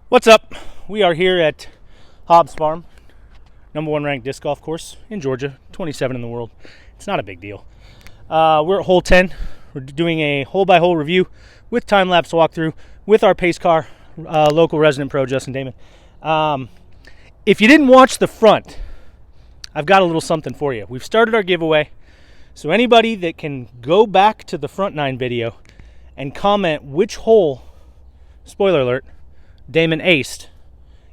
What's up? We are here at Hobb's farm, #1 ranked disc golf course in Georgia, 27 in the world. It's not a big deal. We're at hole 10. We're doing a hole-by-hole review with time-lapse walkthrough with our pace car, local resident pro, Justin Damon. If you didn't watch the front, I've got a little something for you. We've started our giveaway, so anybody that can go back to the front 9 video and comment which hole, spoiler alert, Damon aced,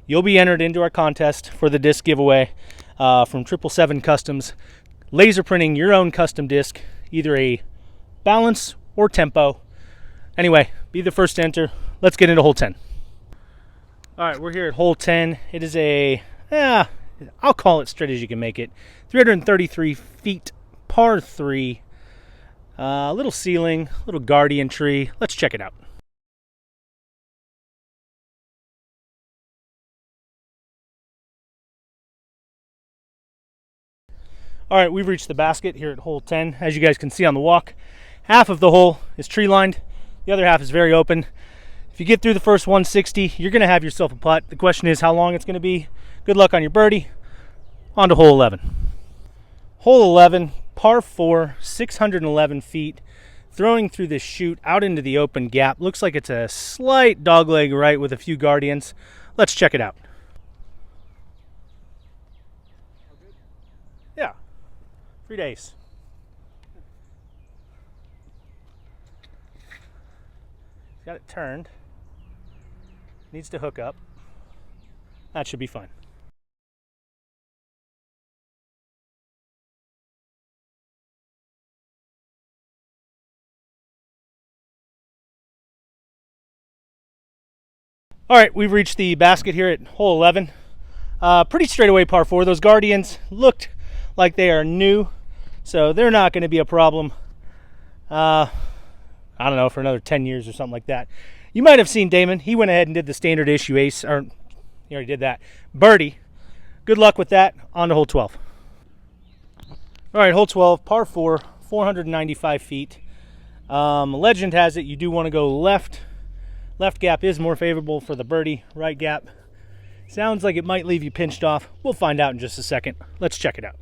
you'll be entered into our contest for the disc giveaway from 777 Customs, laser printing your own custom disc, either a balance or tempo. Anyway, be the first to enter. Let's get into hole 10. All right, we're here at hole 10. It is I'll call it straight as you can make it. 333 feet, par 3. Little ceiling, little guardian tree. Let's check it out. All right, we've reached the basket here at hole 10. As you guys can see on the walk, half of the hole is tree lined. The other half is very open. If you get through the first 160, you're gonna have yourself a putt. The question is how long it's gonna be. Good luck on your birdie. On to hole 11. Hole 11, par 4, 611 feet. Throwing through this chute out into the open gap. Looks like it's a slight dogleg right with a few guardians. Let's check it out. Yeah. 3 days. Got it turned. Needs to hook up. That should be fine. All right, we've reached the basket here at hole 11. Pretty straightaway par 4. Those guardians looked like they are new, so they're not going to be a problem. I don't know, for another 10 years or something like that. You might have seen Damon. He went ahead and did the standard issue ace, or he already did that. Birdie. Good luck with that. On to hole 12. All right, hole 12, par 4, 495 feet. Legend has it you do want to go left. Left gap is more favorable for the birdie. Right gap sounds like it might leave you pinched off. We'll find out in just a second. Let's check it out.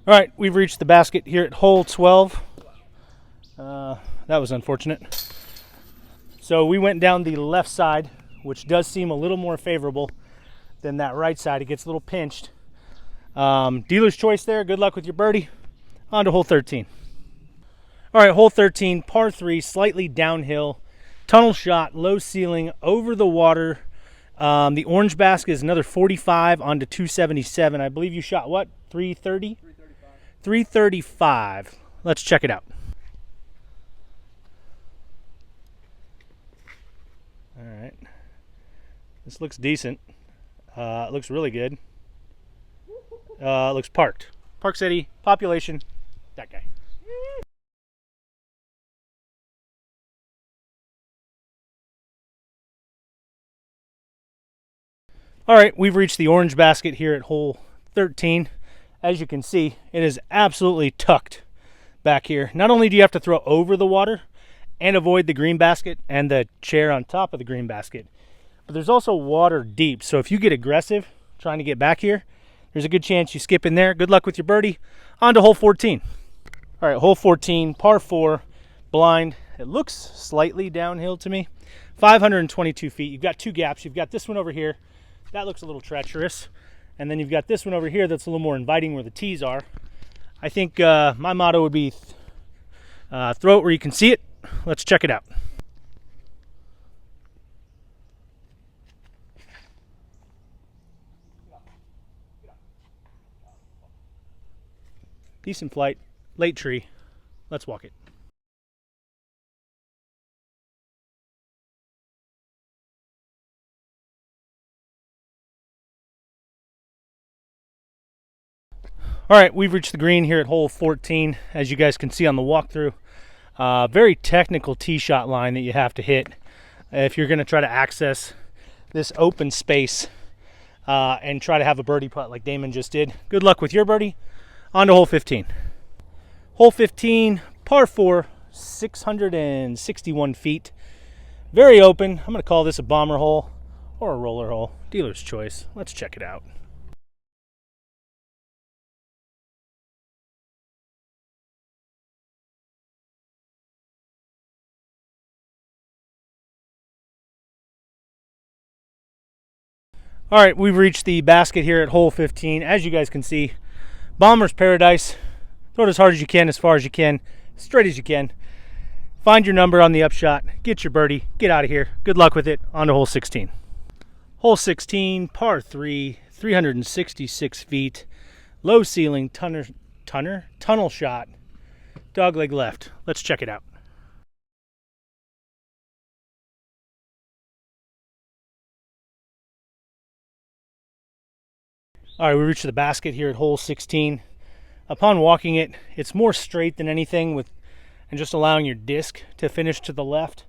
All right, we've reached the basket here at hole 12. That was unfortunate. So we went down the left side, which does seem a little more favorable than that right side. It gets a little pinched. Dealer's choice there. Good luck with your birdie. On to hole 13. All right, hole 13, par 3, slightly downhill. Tunnel shot, low ceiling, over the water. The orange basket is another 45 onto 277. I believe you shot what? 330? 335. Let's check it out. All right. This looks decent. It looks really good. It looks parked. Park City, population, that guy. All right, we've reached the orange basket here at hole 13. As you can see, it is absolutely tucked back here. Not only do you have to throw over the water and avoid the green basket and the chair on top of the green basket, but there's also water deep. So if you get aggressive trying to get back here, there's a good chance you skip in there. Good luck with your birdie. On to hole 14. All right, hole 14, par 4, blind. It looks slightly downhill to me. 522 feet. You've got 2 gaps. You've got this one over here. That looks a little treacherous. And then you've got this one over here that's a little more inviting where the tees are. I think my motto would be throw it where you can see it. Let's check it out. Decent flight, late tree. Let's walk it. All right, we've reached the green here at hole 14, as you guys can see on the walkthrough. Very technical tee shot line that you have to hit if you're going to try to access this open space and try to have a birdie putt like Damon just did. Good luck with your birdie. On to hole 15. Hole 15, par 4, 661 feet. Very open. I'm going to call this a bomber hole or a roller hole. Dealer's choice. Let's check it out. All right, we've reached the basket here at hole 15. As you guys can see, bomber's paradise. Throw it as hard as you can, as far as you can, straight as you can. Find your number on the upshot, get your birdie, get out of here. Good luck with it. On to hole 16. Hole 16, par 3, 366 feet, low ceiling, tunnel shot, dogleg left. Let's check it out. All right, we reached the basket here at hole 16. Upon walking it, it's more straight than anything, and just allowing your disc to finish to the left.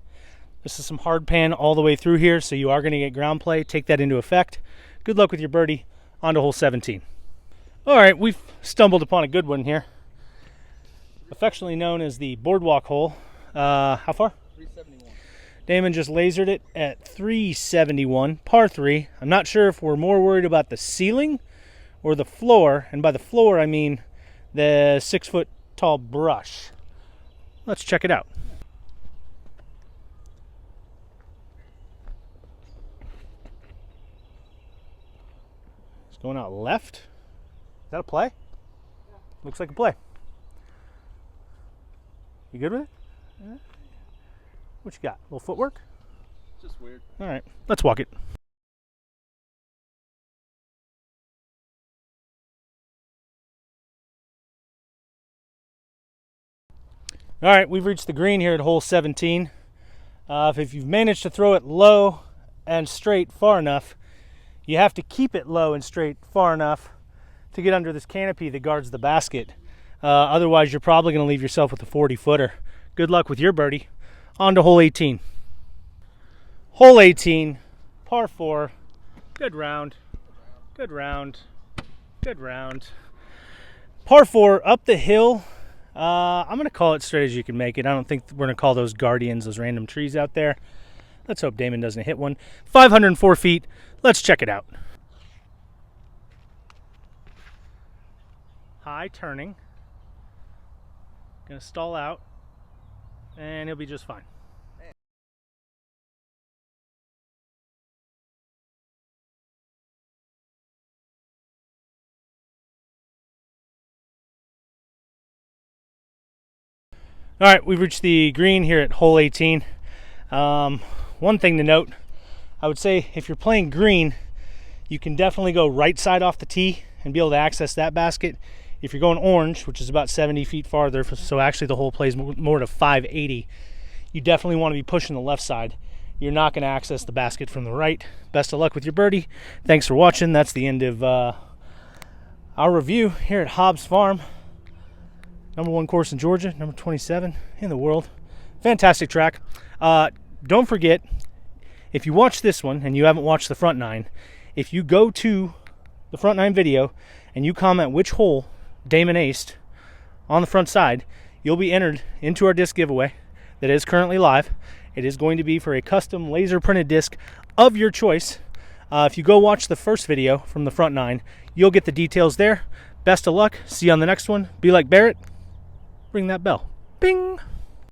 This is some hard pan all the way through here, so you are going to get ground play. Take that into effect. Good luck with your birdie. On to hole 17. All right, we've stumbled upon a good one here. Affectionately known as the boardwalk hole. How far? 371. Damon just lasered it at 371, par 3. I'm not sure if we're more worried about the ceiling or the floor, and by the floor I mean the 6 foot tall brush. Let's check it out. It's going out left. Is that a play? Yeah. Looks like a play. You good with it? Yeah. What you got? A little footwork? Just weird. All right, let's walk it. All right, we've reached the green here at hole 17. If you've managed to throw it low and straight far enough, you have to keep it low and straight far enough to get under this canopy that guards the basket. Otherwise, you're probably going to leave yourself with a 40-footer. Good luck with your birdie. On to hole 18. Hole 18, par 4. Good round. Good round. Good round. Par 4 up the hill. I'm going to call it straight as you can make it. I don't think we're going to call those guardians, those random trees out there. Let's hope Damon doesn't hit one. 504 feet. Let's check it out. High turning. Going to stall out. And he'll be just fine. All right, we've reached the green here at hole 18. One thing to note, I would say if you're playing green, you can definitely go right side off the tee and be able to access that basket. If you're going orange, which is about 70 feet farther, so actually the hole plays more to 580, you definitely want to be pushing the left side. You're not going to access the basket from the right. Best of luck with your birdie. Thanks for watching. That's the end of our review here at Hobb's Farm. #1 course in Georgia, number 27 in the world. Fantastic track. Don't forget, if you watch this one and you haven't watched the front nine, if you go to the front nine video and you comment which hole Damon aced on the front side, you'll be entered into our disc giveaway that is currently live. It is going to be for a custom laser printed disc of your choice. If you go watch the first video from the front nine, you'll get the details there. Best of luck. See you on the next one. Be like Barrett. Ring that bell. Bing!